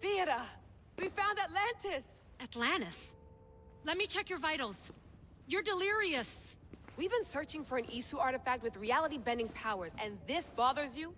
Theater! We found Atlantis! Atlantis? Let me check your vitals. You're delirious. We've been searching for an Isu artifact with reality-bending powers, and this bothers you?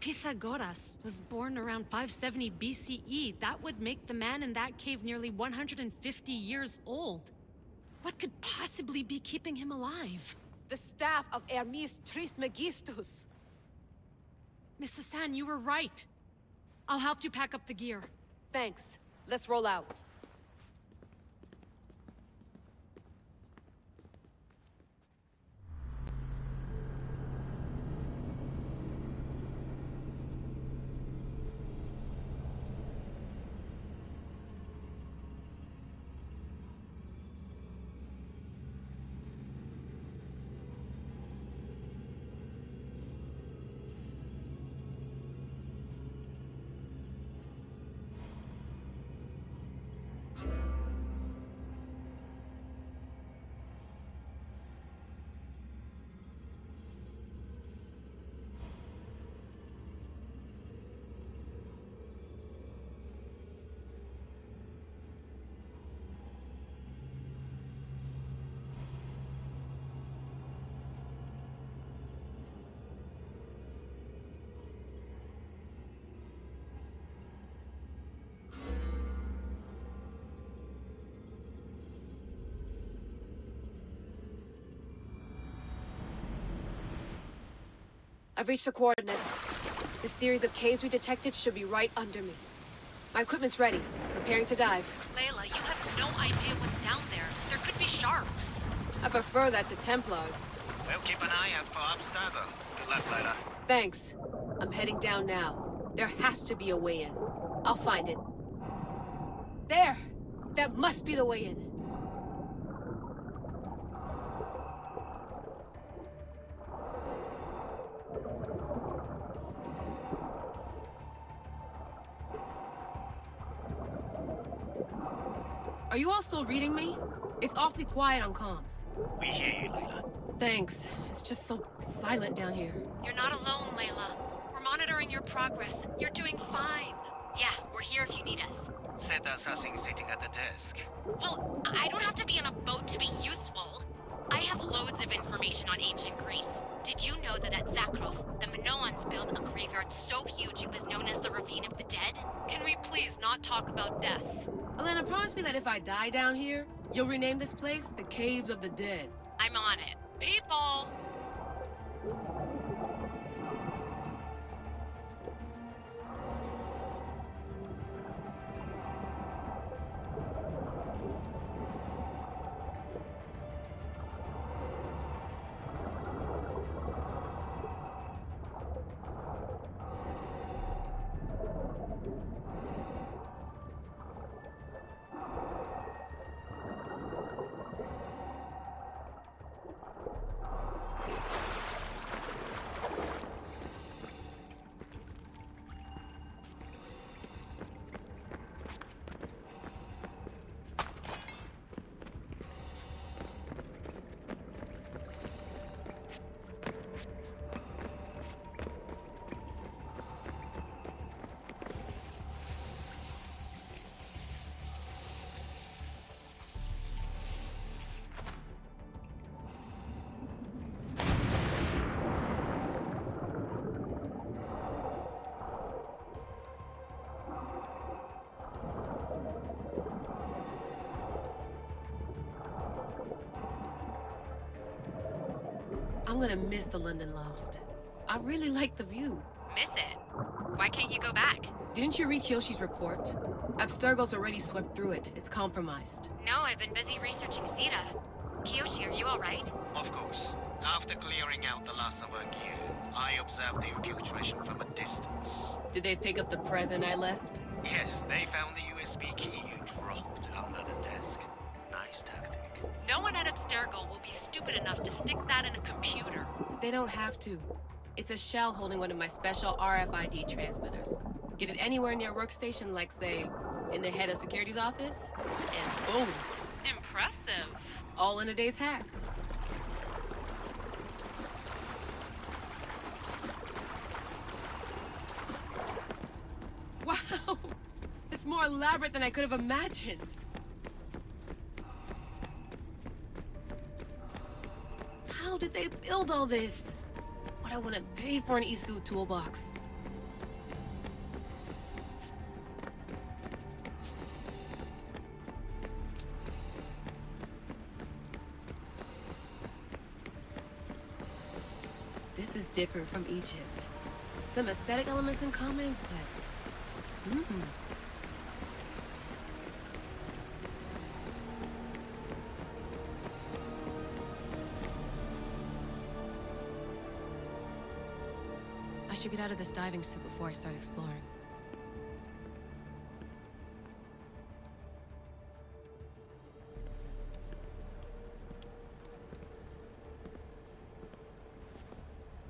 Pythagoras was born around 570 BCE. That would make the man in that cave nearly 150 years old. What could possibly be keeping him alive? The staff of Hermes Trismegistus. Mrs. San, you were right. I'll help you pack up the gear. Thanks. Let's roll out. I've reached the coordinates. The series of caves we detected should be right under me. My equipment's ready. Preparing to dive. Layla, you have no idea what's down there. There could be sharks. I prefer that to Templars. We'll keep an eye out for Abstergo. Good luck, Layla. Thanks. I'm heading down now. There has to be a way in. I'll find it. There! That must be the way in. Are you all still reading me? It's awfully quiet on comms. We hear you, Layla. Thanks. It's just so silent down here. You're not alone, Layla. We're monitoring your progress. You're doing fine. Yeah, we're here if you need us. Said that's us sitting at the desk. Well, I don't have to be on a boat to be useful. I have loads of information on ancient Greece. Did you know that at Zakros, the Minoans built a graveyard so huge it was known as the Ravine of the Dead? Can we please not talk about death? Elena, promise me that if I die down here, you'll rename this place the Caves of the Dead. I'm on it. People! I'm gonna miss the London loft. I really like the view. Miss it? Why can't you go back? Didn't you read Kyoshi's report? Abstergo's already swept through it. It's compromised. No, I've been busy researching Theta. Kiyoshi, are you alright? Of course. After clearing out the last of our gear, I observed the infiltration from a distance. Did they pick up the present I left? Yes, they found the USB key you dropped under the desk. Nice tactic. No one at Abstergo will be stupid enough to stick that in a computer. They don't have to. It's a shell holding one of my special RFID transmitters. Get it anywhere near workstation, like, say, in the head of security's office, and boom! Impressive. All in a day's hack. Wow! more elaborate than I could have imagined. How did they build all this? What I wouldn't pay for an Isu toolbox. This is different from Egypt. Some aesthetic elements in common, but... I should get out of this diving suit before I start exploring.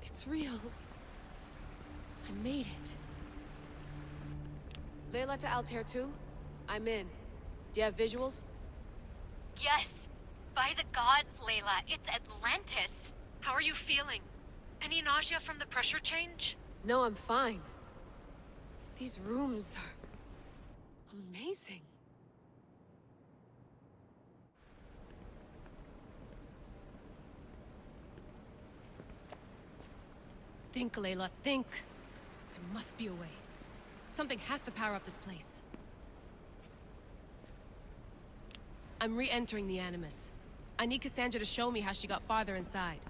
It's real. I made it. Layla to Altair 2? I'm in. Do you have visuals? Yes! By the gods, Layla, it's Atlantis! How are you feeling? Any nausea from the pressure change? No, I'm fine. These rooms are... amazing. Think, Layla, think. There must be a way. Something has to power up this place. I'm re-entering the Animus. I need Cassandra to show me how she got farther inside.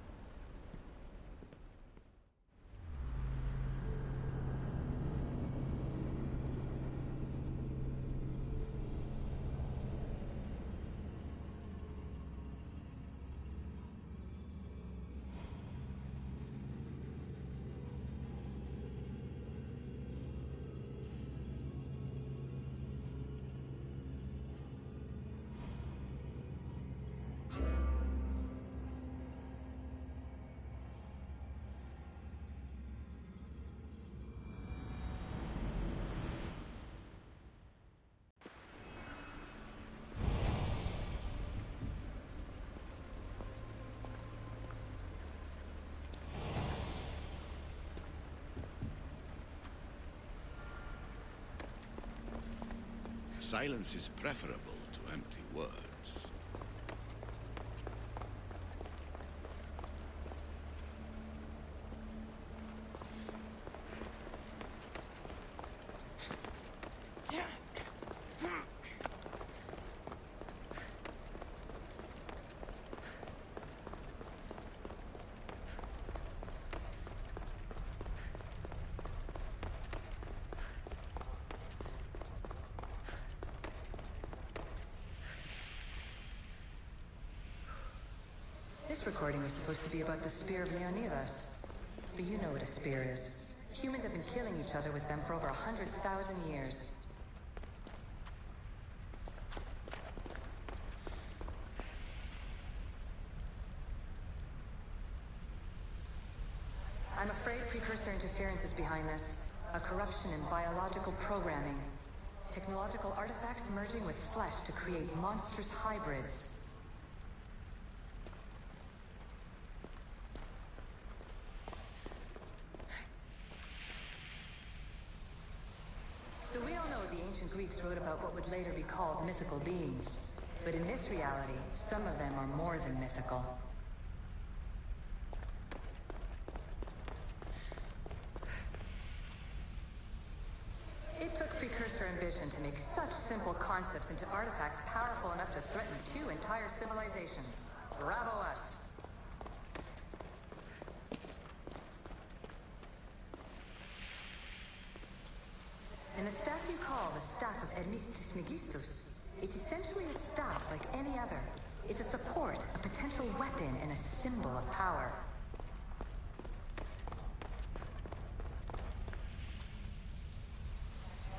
Silence is preferable to empty words. This recording was supposed to be about the Spear of Leonidas. But you know what a spear is. Humans have been killing each other with them for over 100,000 years. I'm afraid precursor interference is behind this. A corruption in biological programming. Technological artifacts merging with flesh to create monstrous hybrids. So we all know the ancient Greeks wrote about what would later be called mythical beings. But in this reality, some of them are more than mythical. It took precursor ambition to make such simple concepts into artifacts powerful enough to threaten 2 entire civilizations. Bravo us! And the staff you call the Staff of Hermistus Megistus, it's essentially a staff like any other. It's a support, a potential weapon, and a symbol of power.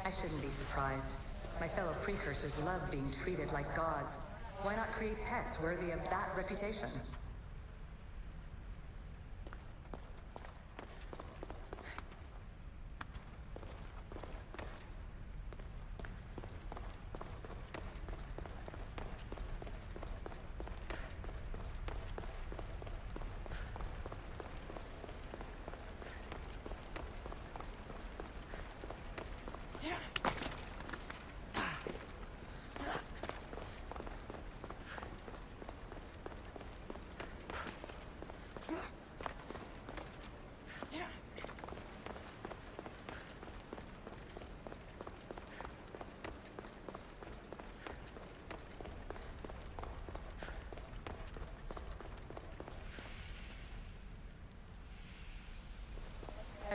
I shouldn't be surprised. My fellow precursors love being treated like gods. Why not create pets worthy of that reputation?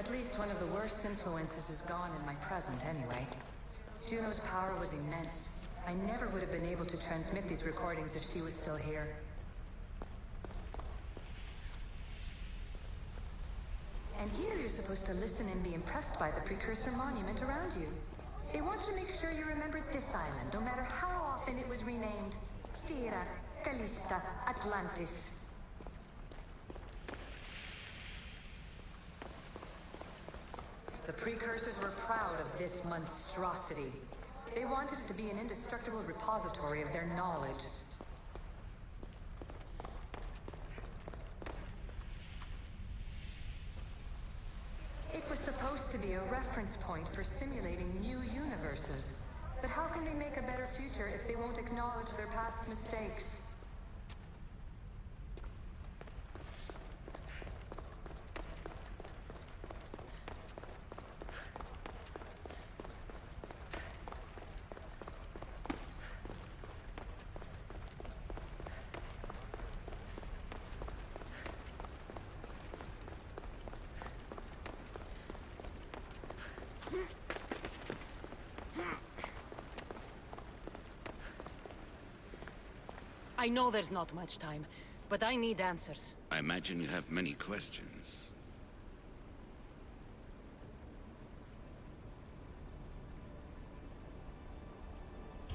At least one of the worst influences is gone in my present, anyway. Juno's power was immense. I never would have been able to transmit these recordings if she was still here. And here you're supposed to listen and be impressed by the precursor monument around you. They wanted to make sure you remembered this island, no matter how often it was renamed. Thera, Callista, Atlantis. The precursors were proud of this monstrosity. They wanted it to be an indestructible repository of their knowledge. It was supposed to be a reference point for simulating new universes. But how can they make a better future if they won't acknowledge their past mistakes? I know there's not much time, but I need answers. I imagine you have many questions.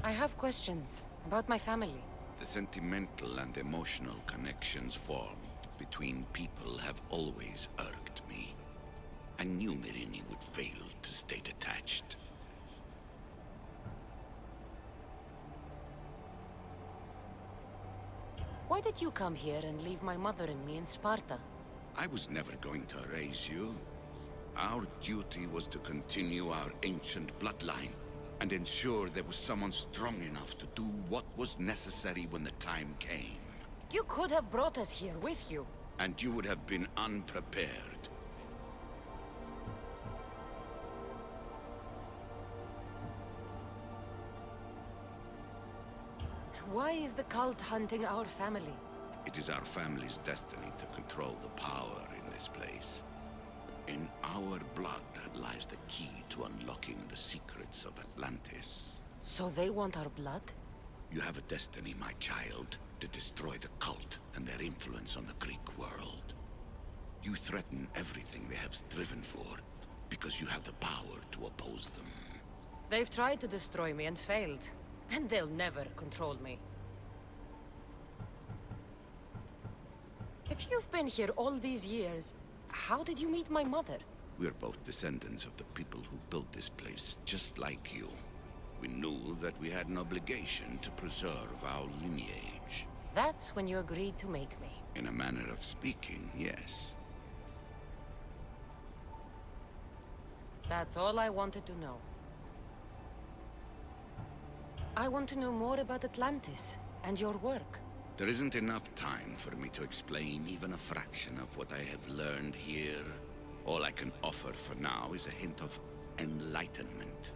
I have questions about my family. The sentimental and emotional connections formed between people have always irked me. I knew Mirini would fail to stay detached. Why did you come here and leave my mother and me in Sparta? I was never going to erase you. Our duty was to continue our ancient bloodline and ensure there was someone strong enough to do what was necessary when the time came. You could have brought us here with you. And you would have been unprepared. Why is the cult hunting our family? It is our family's destiny to control the power in this place. In our blood lies the key to unlocking the secrets of Atlantis. So they want our blood? You have a destiny, my child, to destroy the cult and their influence on the Greek world. You threaten everything they have striven for, because you have the power to oppose them. They've tried to destroy me and failed. And they'll never control me. If you've been here all these years, how did you meet my mother? We're both descendants of the people who built this place, just like you. We knew that we had an obligation to preserve our lineage. That's when you agreed to make me. In a manner of speaking, yes. That's all I wanted to know. I want to know more about Atlantis and your work. There isn't enough time for me to explain even a fraction of what I have learned here. All I can offer for now is a hint of enlightenment.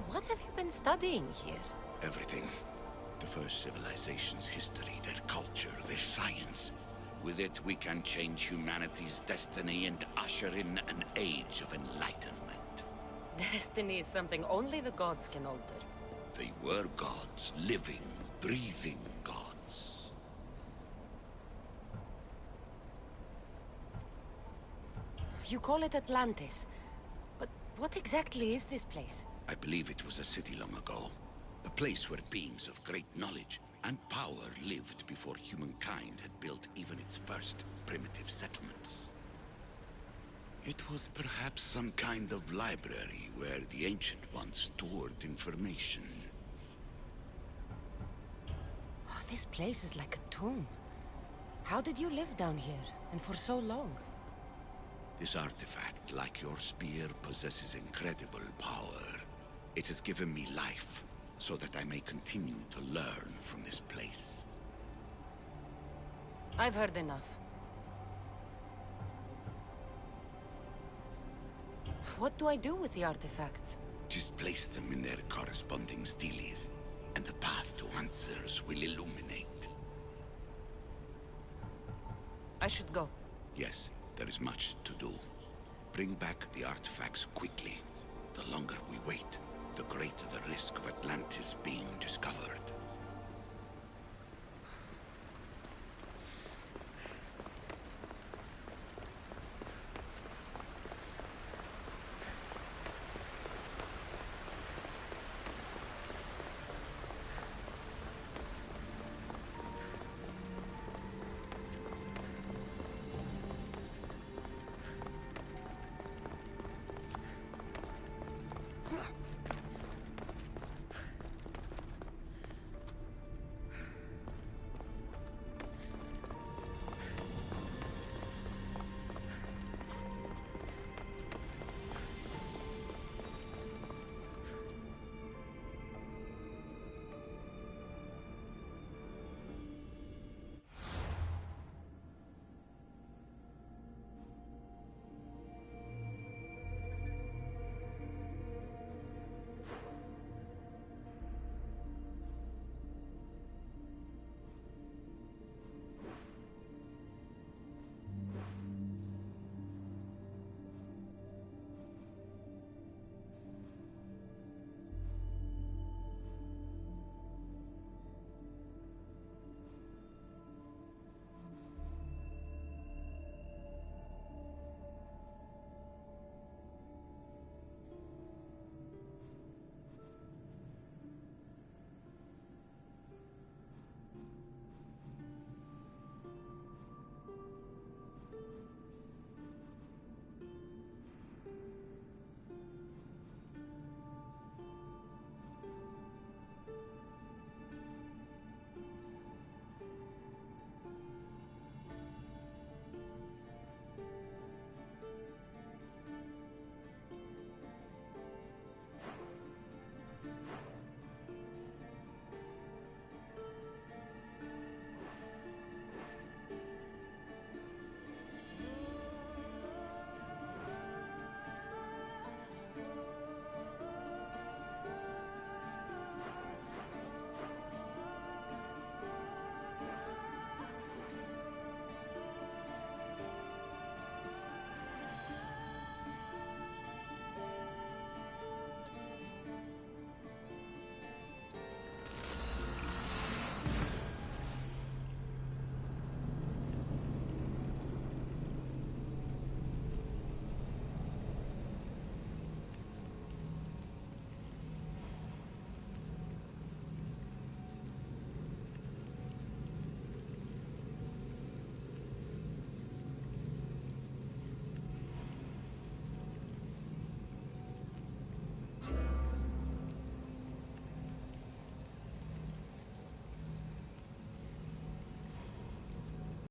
What have you been studying here? Everything. The first civilization's history, their culture, their science. With it, we can change humanity's destiny and usher in an age of enlightenment. Destiny is something only the gods can alter. They were gods, living, breathing gods. You call it Atlantis, but what exactly is this place? I believe it was a city long ago. A place where beings of great knowledge and power lived before humankind had built even its first primitive settlements. It was perhaps some kind of library where the Ancient Ones stored information. Oh, this place is like a tomb. How did you live down here, and for so long? This artifact, like your spear, possesses incredible power. It has given me life, so that I may continue to learn from this place. I've heard enough. What do I do with the artifacts? Just place them in their corresponding steles. and the path to answers will illuminate. I should go. Yes, there is much to do. Bring back the artifacts quickly. The longer we wait, the greater the risk of Atlantis being discovered.